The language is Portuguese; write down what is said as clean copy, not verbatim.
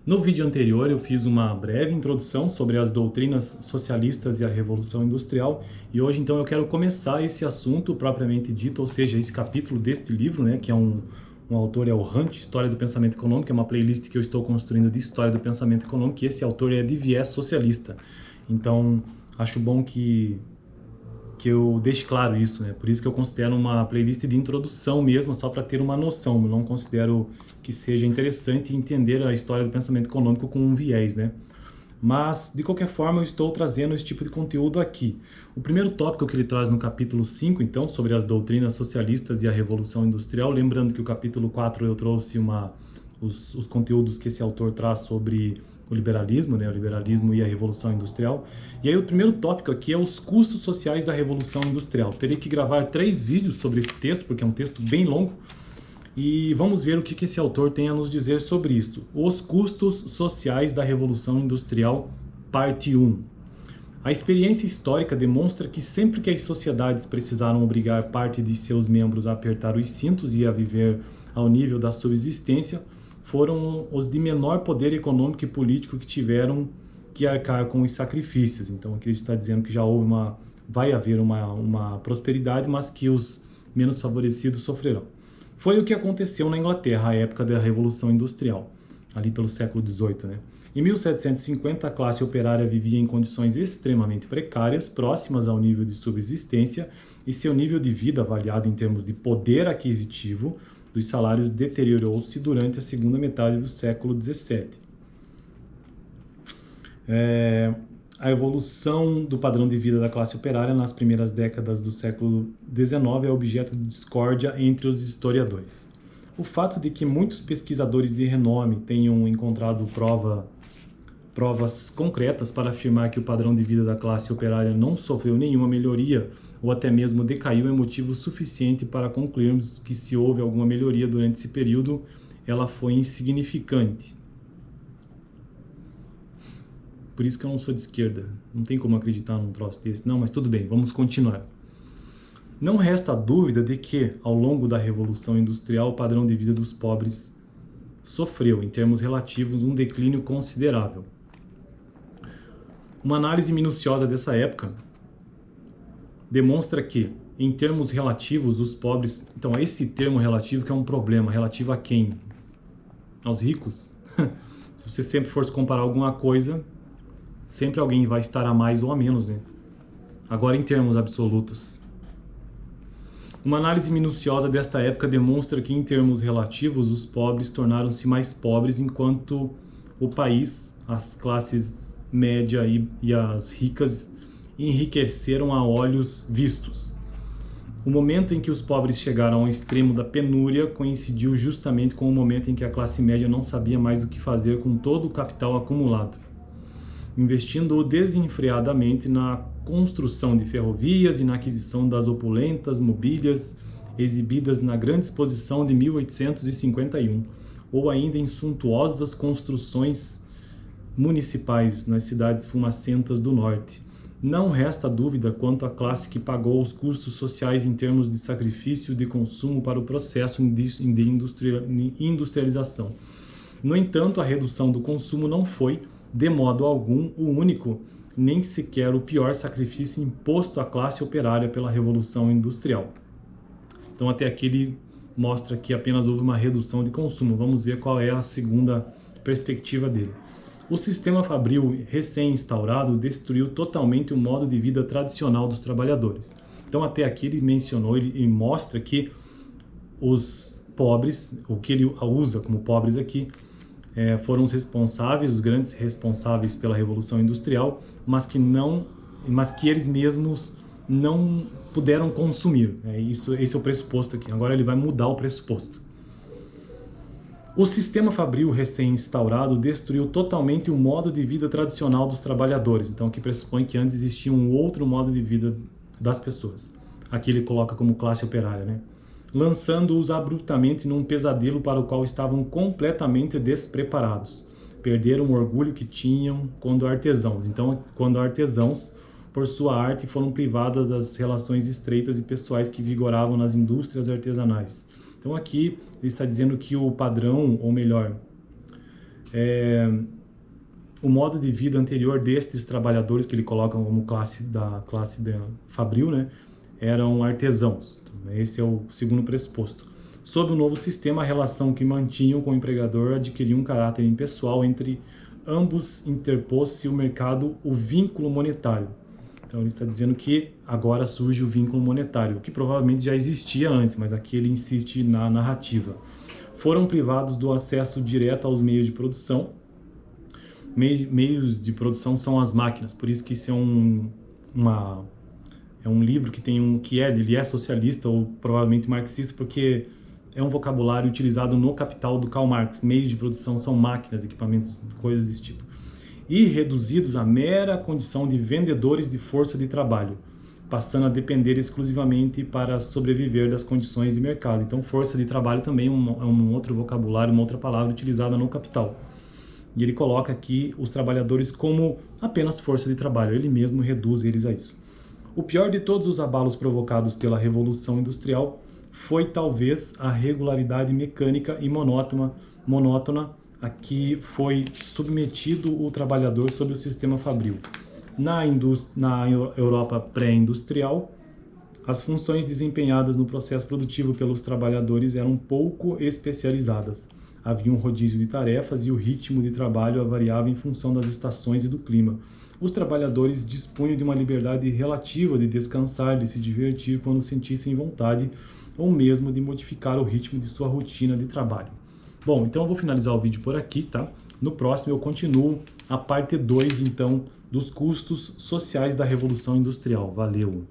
No vídeo anterior eu fiz uma breve introdução sobre as doutrinas socialistas e a Revolução Industrial e hoje então eu quero começar esse assunto propriamente dito, ou seja, esse capítulo deste livro, né, que é um autor é o Hunt, História do Pensamento Econômico, é uma playlist que eu estou construindo de História do Pensamento Econômico e esse autor é de viés socialista. Então acho bom que eu deixe claro isso, né? Por isso que eu considero uma playlist de introdução mesmo, só para ter uma noção. Eu não considero que seja interessante entender a história do pensamento econômico com um viés, né? Mas, de qualquer forma, eu estou trazendo esse tipo de conteúdo aqui. O primeiro tópico que ele traz no capítulo 5, então, sobre as doutrinas socialistas e a Revolução Industrial, lembrando que o capítulo 4 eu trouxe os conteúdos que esse autor traz sobre o liberalismo, né, o liberalismo e a Revolução Industrial. E aí o primeiro tópico aqui é os custos sociais da Revolução Industrial. Teria que gravar 3 vídeos sobre esse texto, porque é um texto bem longo, e vamos ver o que esse autor tem a nos dizer sobre isso. Os custos sociais da Revolução Industrial, parte 1. A experiência histórica demonstra que sempre que as sociedades precisaram obrigar parte de seus membros a apertar os cintos e a viver ao nível da subsistência, foram os de menor poder econômico e político que tiveram que arcar com os sacrifícios. Então aqui ele está dizendo que já houve vai haver uma prosperidade, mas que os menos favorecidos sofrerão. Foi o que aconteceu na Inglaterra, à época da Revolução Industrial, ali pelo século XVIII, né? Em 1750, a classe operária vivia em condições extremamente precárias, próximas ao nível de subsistência, e seu nível de vida, avaliado em termos de poder aquisitivo dos salários, deteriorou-se durante a segunda metade do século XVII. A evolução do padrão de vida da classe operária nas primeiras décadas do século XIX é objeto de discórdia entre os historiadores. O fato de que muitos pesquisadores de renome tenham encontrado provas concretas para afirmar que o padrão de vida da classe operária não sofreu nenhuma melhoria ou até mesmo decaiu é motivo suficiente para concluirmos que se houve alguma melhoria durante esse período, ela foi insignificante. Por isso que eu não sou de esquerda, não tem como acreditar num troço desse. Não, mas tudo bem, vamos continuar. Não resta dúvida de que, ao longo da Revolução Industrial, o padrão de vida dos pobres sofreu, em termos relativos, um declínio considerável. Uma análise minuciosa dessa época demonstra que, em termos relativos, os pobres... Então, esse termo relativo que é um problema. Relativo a quem? Aos ricos? Se você sempre for comparar alguma coisa, sempre alguém vai estar a mais ou a menos, né? Agora, em termos absolutos. Uma análise minuciosa desta época demonstra que, em termos relativos, os pobres tornaram-se mais pobres, enquanto o país, as classes média e as ricas, enriqueceram a olhos vistos. O momento em que os pobres chegaram ao extremo da penúria coincidiu justamente com o momento em que a classe média não sabia mais o que fazer com todo o capital acumulado, investindo desenfreadamente na construção de ferrovias e na aquisição das opulentas mobílias exibidas na Grande Exposição de 1851, ou ainda em suntuosas construções municipais nas cidades fumacentas do norte. Não resta dúvida quanto à classe que pagou os custos sociais em termos de sacrifício de consumo para o processo de industrialização. No entanto, a redução do consumo não foi, de modo algum, o único, nem sequer o pior sacrifício imposto à classe operária pela Revolução Industrial. Então, até aqui ele mostra que apenas houve uma redução de consumo. Vamos ver qual é a segunda perspectiva dele. O sistema fabril recém-instaurado destruiu totalmente o modo de vida tradicional dos trabalhadores. Então, até aqui ele mencionou, ele mostra que os pobres, o que ele usa como pobres aqui, foram os responsáveis, os grandes responsáveis pela Revolução Industrial, mas que eles mesmos não puderam consumir. Esse é o pressuposto aqui. Agora ele vai mudar o pressuposto. O sistema fabril recém-instaurado destruiu totalmente o modo de vida tradicional dos trabalhadores. Então aqui pressupõe que antes existia um outro modo de vida das pessoas. Aqui ele coloca como classe operária, né? Lançando-os abruptamente num pesadelo para o qual estavam completamente despreparados. Perderam o orgulho que tinham quando artesãos. Então, quando artesãos, por sua arte, foram privados das relações estreitas e pessoais que vigoravam nas indústrias artesanais. Então aqui ele está dizendo que o padrão, ou melhor, O modo de vida anterior destes trabalhadores, que ele coloca como classe fabril, né, eram artesãos. Então, esse é o segundo pressuposto. Sob o novo sistema, a relação que mantinham com o empregador adquiria um caráter impessoal. Entre ambos interpôs-se o mercado, o vínculo monetário. Então ele está dizendo que agora surge o vínculo monetário, que provavelmente já existia antes, mas aqui ele insiste na narrativa. Foram privados do acesso direto aos meios de produção. Meios de produção são as máquinas, por isso que isso é um livro que tem ele é socialista ou provavelmente marxista, porque é um vocabulário utilizado no Capital do Karl Marx. Meios de produção são máquinas, equipamentos, coisas desse tipo. E reduzidos à mera condição de vendedores de força de trabalho, passando a depender exclusivamente para sobreviver das condições de mercado. Então, força de trabalho também é um outro vocabulário, uma outra palavra utilizada no Capital. E ele coloca aqui os trabalhadores como apenas força de trabalho, ele mesmo reduz eles a isso. O pior de todos os abalos provocados pela Revolução Industrial foi talvez a regularidade mecânica e monótona a que foi submetido o trabalhador sob o sistema fabril. Na Europa pré-industrial, as funções desempenhadas no processo produtivo pelos trabalhadores eram pouco especializadas. Havia um rodízio de tarefas e o ritmo de trabalho variava em função das estações e do clima. Os trabalhadores dispunham de uma liberdade relativa de descansar, de se divertir quando sentissem vontade, ou mesmo de modificar o ritmo de sua rotina de trabalho. Bom, então eu vou finalizar o vídeo por aqui, tá? No próximo eu continuo a parte 2, então, dos custos sociais da Revolução Industrial. Valeu!